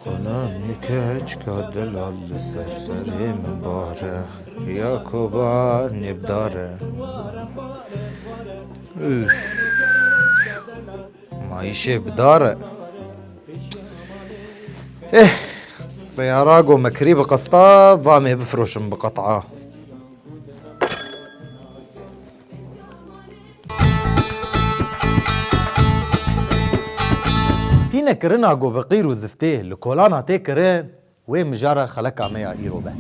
خنامی کچ که دلال سرسری من باره یاکوبا نبداره معيشة بدارة سيارة مكري بقسطة فامي بفروشم بقطعة فينا كرنا جو بقير وزفتيه لكولانا تيكرين وين مجارة خلق عميا ايرو به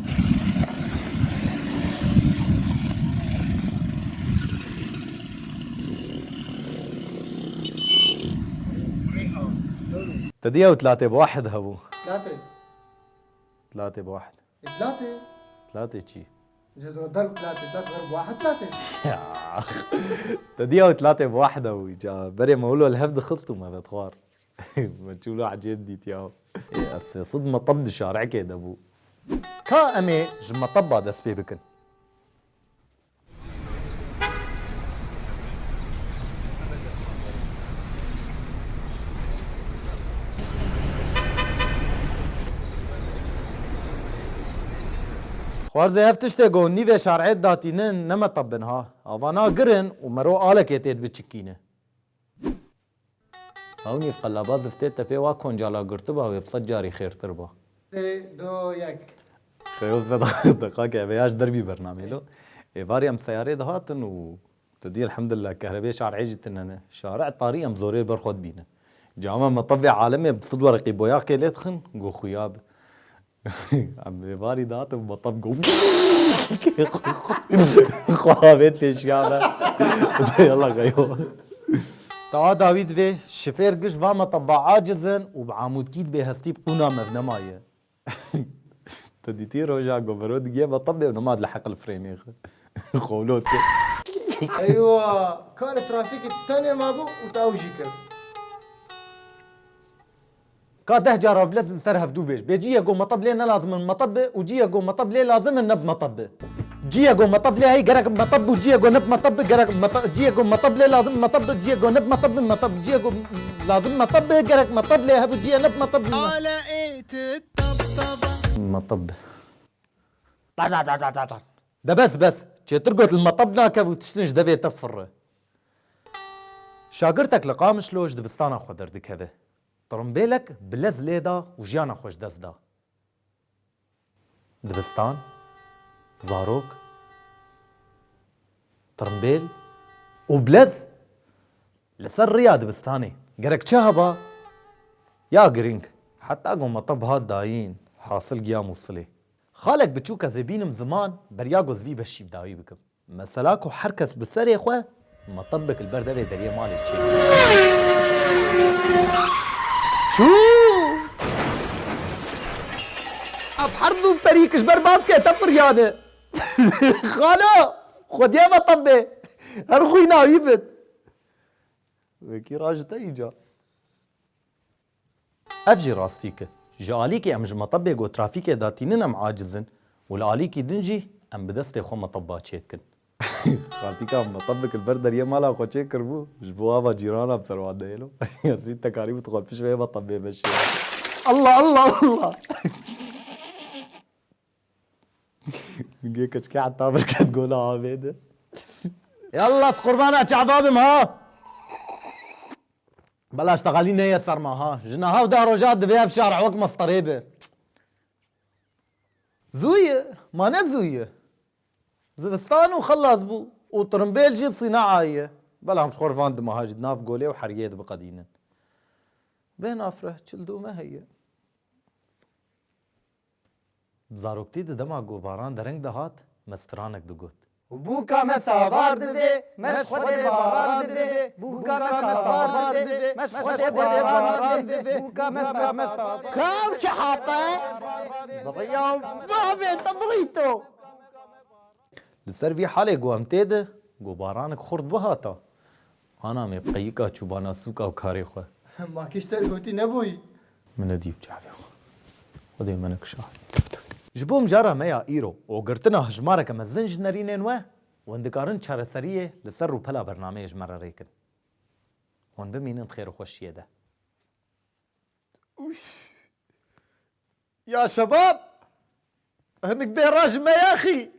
تدية وثلاثة بواحد هبو ثلاثة بواحد ثلاثة شي جذر ضرب ثلاثة ضرب واحد ثلاثة يا تدية وثلاثة بواحد هبو جا بري ما قولوا الهفد خلصتوا ما بتخوار ما تشوفوا على جدي تياو بس صدمة طبد الشارع كده ابو كا امي جمع طبع دس بيبكن خوار زي هفتشتي جو نيفي شارعات داتينن نما طبنها افانا قرن ومرو آلك يتيت بتشكينه هوني في قلاباز فتيت تبي واكون جالا قرطبها ويبصجاري خير تربا 2 1 خيوز دقائق بياش دربي برنامجه فاريم سيارة دهاتن وتدي الحمد لله كهرباء شارع عجتنا شارع طريقة مزوري برخود بينا جامع مطبع عالمي بصد ورقي بويا كيلت خن جو خياب عم فاري دهات ومطب جو خوابت لي شيابة يلا غيو تا داويد في شفير قش فاما طبع عاجزن وبعامود كيد بهستيب قونا مبنى مايه تديتي رجع قبرود جيبه طبي ونماد لحق الفريم خولوت ايوه كان الترافيك الثاني ما بو وتاوجي كر كاده جرب لازم سرها في دوبيش بيجي جو مطب ليه لازم المطب وجي جو مطب ليه لازم النب مطب جي جو مطب ليه هي قرق مطب وجي جو نب مطب قرق مطب جي جو مطب ليه لازم مطب جي جو نب مطب جي جو لازم مطب قرق مطب ليه هب جي نب مطب على ايه تطبطب مطب ده بس تشي ترقص المطب ناكب وتشتنج دفي تفر شاقرتك لقام شلوش دبستانا خدردك هذا طرمبيلك بلز ليدا وجيانا خوش دزدا دبستان زاروك طرمبيل وبلز لسر رياض دبستاني قرك شهبا يا قرينك حتى اقوم مطب هاد دايين حاصل قيام وصلي خالك بتشو كذبين من زمان برياغوز في بشي بداوي بكم مسلاكو حركس بالسري يا اخوة مطبك البرد ابي دريه مالي تشي شو افحرضو بطريق جبر باسكي تفر يعني خالو خد يا مطبي ارخوي نايبت وكي راجت ايجا افجي راستيك جاليكي ام مطبي جو ترافيكي داتيننا معاجزن والاليكي دنجي ام بدستي خو مطبات شيتكن خالتي كان مطبك البردر يا مالا خو تشكر بو جبوها جيرانا بسروا ديلو يا سيت تكاريب تدخل في شويه مطبي مشي الله نجيك كي حتى بركه تقولها عبيده يلا قربانا تعظابم ها بلاش تغالينا هي صرما ها جناها ودارو جاد بيها في شارع وقت مصطريبه زوية ما نزوية زبستان وخلص بو وطرمبيل جيت صناعية بلا مش خورفان دمها جدنا في قولي وحريات بقدينا بين افره تشلدو ما هي بزاروكتي دما قوباران درنگ دهات مسترانك دقوت بوكا مسافار دي مش خدي باران دي بوكا مسافار دي مش خدي باران دي بوكا مسافار كم شحاطة ضريهم ما بين تضريتو لسر في حالي قو امتيده قو بارانك خرد بهاتا انا مبقيكا چوبانا سوكا وكاري خو ما كشتر قوتي نبوي من اديب جعبي خو خدي منك شاهد جبوم جارة ميا ايرو وقرتنا هجمارك مزنج نارينين واه وندكارن چارەسەریە لەسەر ڕووپەلا بەرنامەیە ژمارە ڕێکن هۆن بمینن خێر و خۆشیەدا يا شباب هنك بيراج ما يا أخي